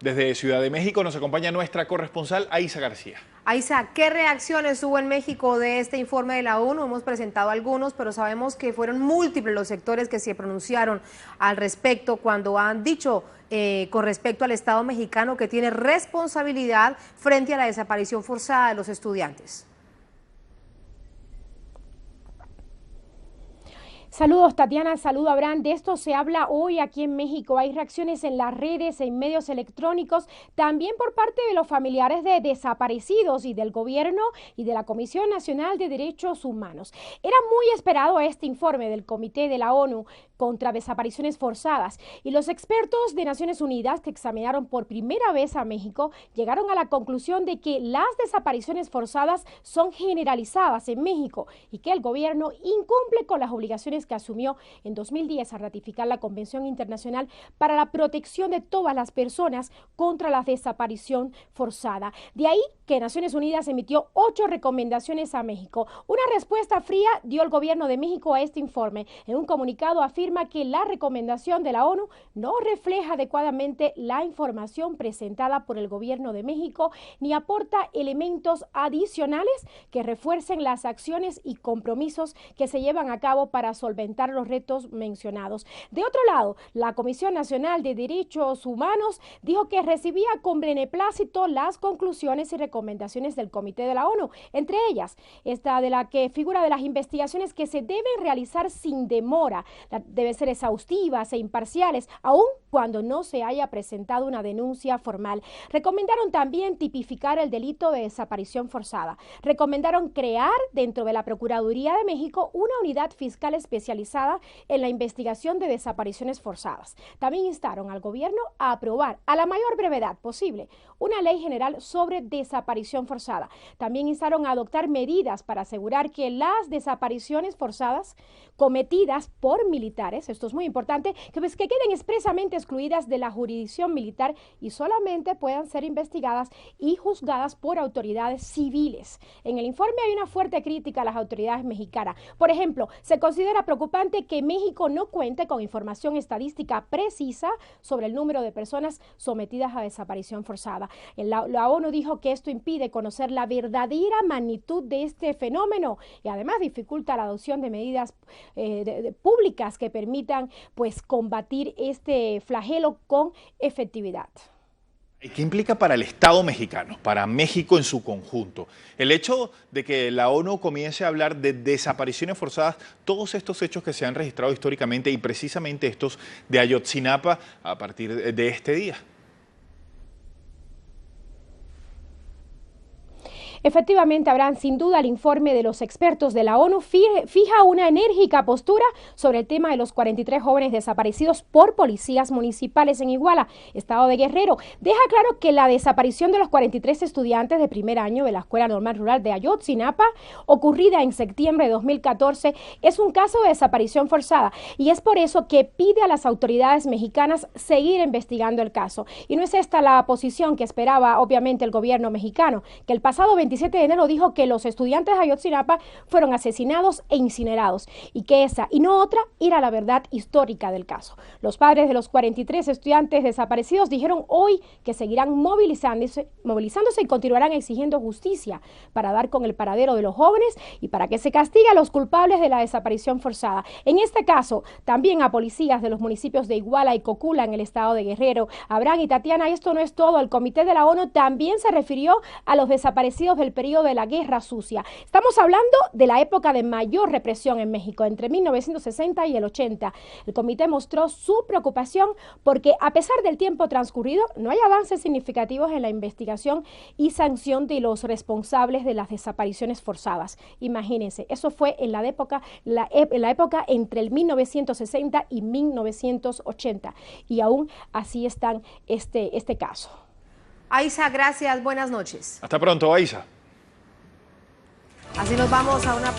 Desde Ciudad de México nos acompaña nuestra corresponsal Aiza García. Aiza, ¿qué reacciones hubo en México de este informe de la ONU? Hemos presentado algunos, pero sabemos que fueron múltiples los sectores que se pronunciaron al respecto cuando han dicho con respecto al Estado mexicano que tiene responsabilidad frente a la desaparición forzada de los estudiantes. Saludos Tatiana, saludo Abraham. De esto se habla hoy aquí en México. Hay reacciones en las redes, en medios electrónicos, también por parte de los familiares de desaparecidos y del gobierno y de la Comisión Nacional de Derechos Humanos. Era muy esperado este informe del Comité de la ONU contra desapariciones forzadas y los expertos de Naciones Unidas que examinaron por primera vez a México llegaron a la conclusión de que las desapariciones forzadas son generalizadas en México y que el gobierno incumple con las obligaciones que asumió en 2010 a ratificar la Convención Internacional para la protección de todas las personas contra la desaparición forzada. De ahí que Naciones Unidas emitió 8 recomendaciones a México. Una respuesta fría dio el gobierno de México a este informe. En un comunicado afirma que la recomendación de la ONU no refleja adecuadamente la información presentada por el gobierno de México ni aporta elementos adicionales que refuercen las acciones y compromisos que se llevan a cabo para solventar los retos mencionados. De otro lado, la Comisión Nacional de Derechos Humanos dijo que recibía con beneplácito las conclusiones y recomendaciones del Comité de la ONU, entre ellas esta de la que figura de las investigaciones que se deben realizar sin demora, deben ser exhaustivas e imparciales, aun cuando no se haya presentado una denuncia formal. Recomendaron también tipificar el delito de desaparición forzada. Recomendaron crear dentro de la Procuraduría de México una unidad fiscal especializada en la investigación de desapariciones forzadas. También instaron al gobierno a aprobar a la mayor brevedad posible una ley general sobre desaparición forzada. También instaron a adoptar medidas para asegurar que las desapariciones forzadas cometidas por militares, esto es muy importante, que queden expresamente excluidas de la jurisdicción militar y solamente puedan ser investigadas y juzgadas por autoridades civiles. En el informe hay una fuerte crítica a las autoridades mexicanas. Por ejemplo, se considera preocupante que México no cuente con información estadística precisa sobre el número de personas sometidas a desaparición forzada. La ONU dijo que esto impide conocer la verdadera magnitud de este fenómeno y además dificulta la adopción de medidas públicas que permitan combatir este flagelo con efectividad. ¿Qué implica para el Estado mexicano, para México en su conjunto, el hecho de que la ONU comience a hablar de desapariciones forzadas, todos estos hechos que se han registrado históricamente y precisamente estos de Ayotzinapa a partir de este día? Efectivamente, Abraham, sin duda el informe de los expertos de la ONU fija una enérgica postura sobre el tema de los 43 jóvenes desaparecidos por policías municipales en Iguala, estado de Guerrero. Deja claro que la desaparición de los 43 estudiantes de primer año de la Escuela Normal Rural de Ayotzinapa, ocurrida en septiembre de 2014, es un caso de desaparición forzada y es por eso que pide a las autoridades mexicanas seguir investigando el caso. Y no es esta la posición que esperaba obviamente el gobierno mexicano, que el pasado 27 de enero dijo que los estudiantes de Ayotzinapa fueron asesinados e incinerados y que esa y no otra era la verdad histórica del caso. Los padres de los 43 estudiantes desaparecidos dijeron hoy que seguirán movilizándose y continuarán exigiendo justicia para dar con el paradero de los jóvenes y para que se castigue a los culpables de la desaparición forzada. En este caso, también a policías de los municipios de Iguala y Cocula en el estado de Guerrero. Abraham y Tatiana, esto no es todo. El Comité de la ONU también se refirió a los desaparecidos del periodo de la Guerra Sucia. Estamos hablando de la época de mayor represión en México, entre 1960 y el 80. El comité mostró su preocupación porque a pesar del tiempo transcurrido, no hay avances significativos en la investigación y sanción de los responsables de las desapariciones forzadas. Imagínense, eso fue en la época entre el 1960 y 1980 y aún así están este caso. Aiza, gracias, buenas noches. Hasta pronto, Aiza. Así nos vamos a una